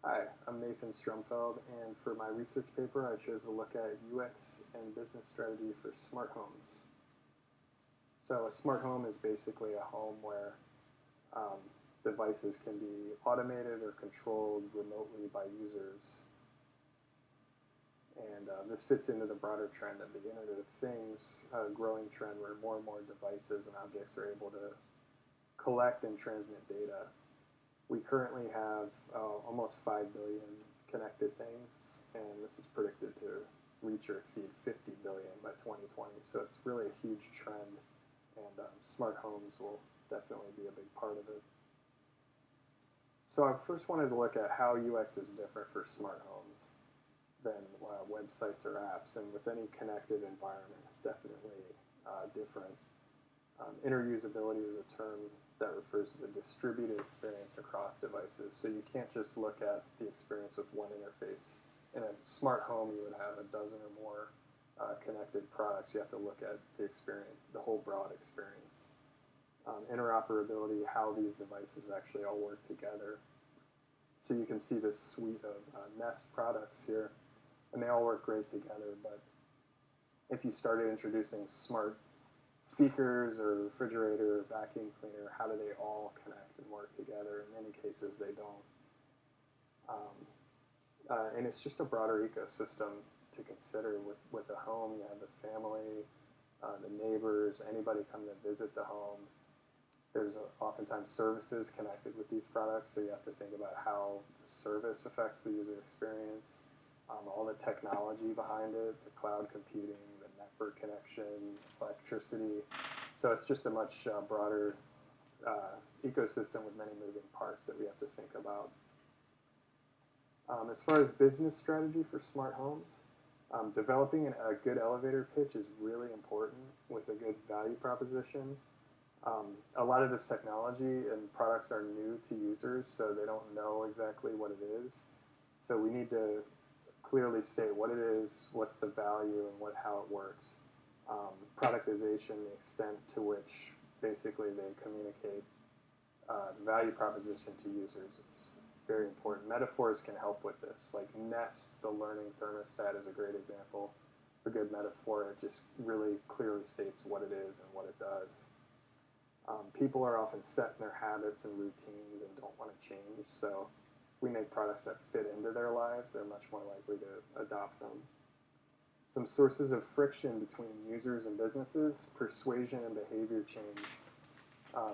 Hi, I'm Nathan Strumfeld, and for my research paper, I chose to look at UX and business strategy for smart homes. So, a smart home is basically a home where um, devices can be automated or controlled remotely by users. And this fits into the broader trend of the Internet of Things, a growing trend where more and more devices and objects are able to collect and transmit data. We currently have almost 5 billion connected things, and this is predicted to reach or exceed 50 billion by 2020. So it's really a huge trend, and smart homes will definitely be a big part of it. So I first wanted to look at how UX is different for smart homes than websites or apps, and with any connected environment, it's definitely different. Interusability is a term that refers to the distributed experience across devices. So you can't just look at the experience with one interface. In a smart home, you would have a dozen or more connected products. You have to look at the experience, the whole broad experience. Interoperability, how these devices actually all work together. So you can see this suite of Nest products here, and they all work great together. But if you started introducing smart speakers or refrigerator or vacuum cleaner, how do they all connect and work together? In many cases, they don't. And it's just a broader ecosystem to consider with a home. You have the family, the neighbors, anybody coming to visit the home. There's oftentimes services connected with these products, so you have to think about how the service affects the user experience, all the technology behind it, the cloud computing, the network connection, electricity. So it's just a much broader ecosystem with many moving parts that we have to think about. As far as business strategy for smart homes, developing a good elevator pitch is really important with a good value proposition. A lot of this technology and products are new to users, so they don't know exactly what it is. So we need to clearly state what it is, what's the value, and how it works. Productization, the extent to which basically they communicate the value proposition to users. It's very important. Metaphors can help with this. Like Nest, the learning thermostat, is a great example. A good metaphor. It just really clearly states what it is and what it does. People are often set in their habits and routines and don't want to change. So if we make products that fit into their lives, they're much more likely to adopt them. Some sources of friction between users and businesses: persuasion and behavior change.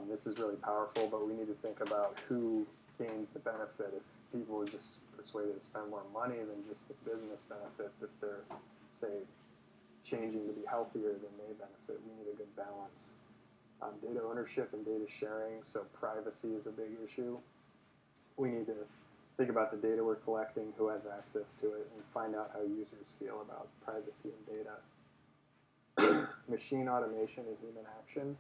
This is really powerful, but we need to think about who gains the benefit. If people are just persuaded to spend more money than just the business benefits, if they're, say, changing to be healthier, then they benefit. We need a good balance. Data ownership and data sharing, so privacy is a big issue. We need to think about the data we're collecting, who has access to it, and find out how users feel about privacy and data. Machine automation and human action.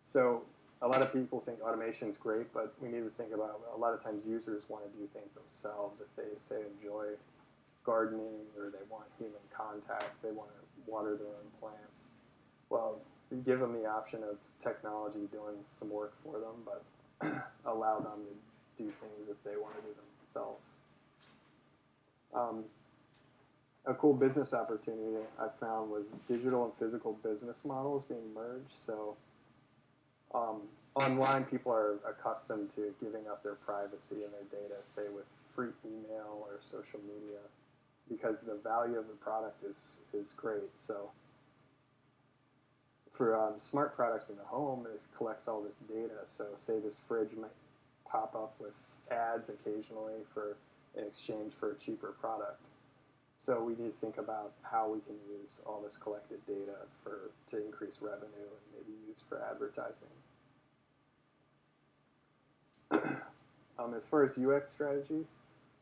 So a lot of people think automation is great, but we need to think about, a lot of times users want to do things themselves. If they, say, enjoy gardening or they want human contact, they want to water their own plants. Well, you give them the option of technology doing some work for them, but allow them to do things if they want to do them themselves. A cool business opportunity I found was digital and physical business models being merged. So online, people are accustomed to giving up their privacy and their data, say with free email or social media, because the value of the product is great. So for smart products in the home, it collects all this data. So say this fridge might pop up with ads occasionally in exchange for a cheaper product. So we need to think about how we can use all this collected data to increase revenue and maybe use for advertising. As far as UX strategy,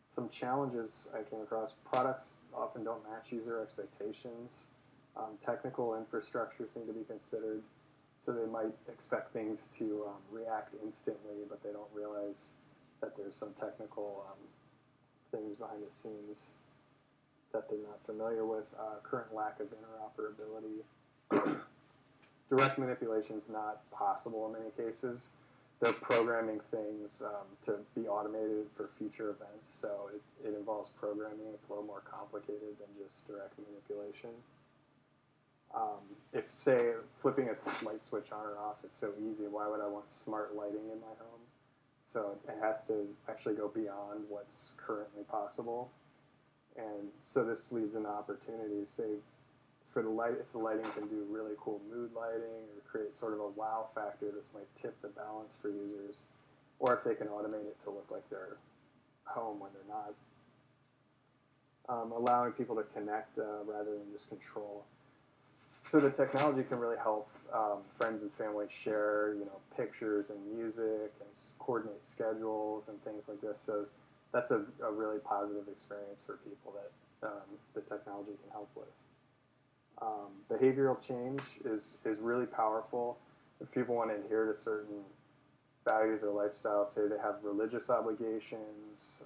some challenges I came across: products often don't match user expectations. Technical infrastructure seem to be considered, so they might expect things to react instantly, but they don't realize that there's some technical things behind the scenes that they're not familiar with. Current lack of interoperability. Direct manipulation is not possible in many cases. they're programming things to be automated for future events. So it involves programming. It's a little more complicated than just direct manipulation. If, say, flipping a light switch on or off is so easy, why would I want smart lighting in my home? So it has to actually go beyond what's currently possible. And so this leaves an opportunity, say, for the light, if the lighting can do really cool mood lighting or create sort of a wow factor, this might tip the balance for users. Or if they can automate it to look like they're home when they're not. Allowing people to connect rather than just control. So the technology can really help friends and family share, pictures and music and coordinate schedules and things like this. So that's a really positive experience for people that the technology can help with. Behavioral change is really powerful. If people want to adhere to certain values or lifestyles, say they have religious obligations,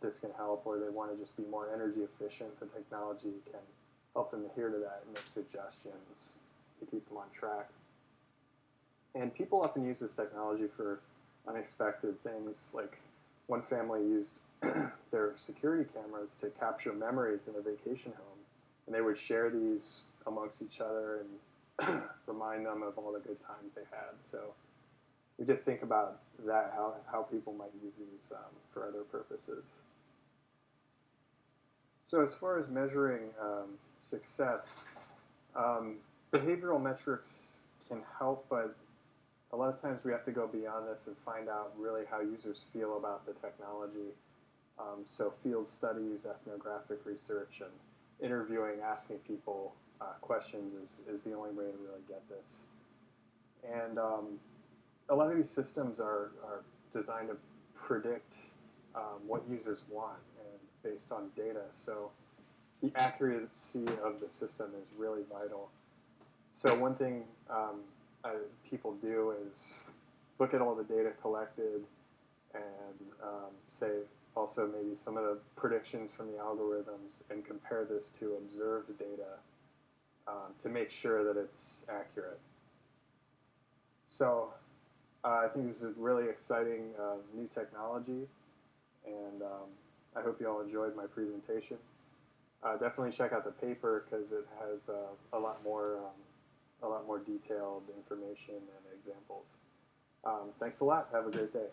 this can help, or they want to just be more energy efficient, the technology can help them adhere to that and make suggestions to keep them on track. And people often use this technology for unexpected things. Like one family used their security cameras to capture memories in a vacation home, and they would share these amongst each other and remind them of all the good times they had. So we did think about that, how people might use these for other purposes. So as far as measuring success, behavioral metrics can help, but a lot of times we have to go beyond this and find out really how users feel about the technology. So field studies, ethnographic research, and interviewing, asking people questions is the only way to really get this. And a lot of these systems are designed to predict what users want and based on data. So the accuracy of the system is really vital. So one thing people do is look at all the data collected and say also maybe some of the predictions from the algorithms and compare this to observed data to make sure that it's accurate. So I think this is really exciting new technology, and I hope you all enjoyed my presentation. Definitely check out the paper because it has a lot more detailed information and examples. Thanks a lot. Have a great day.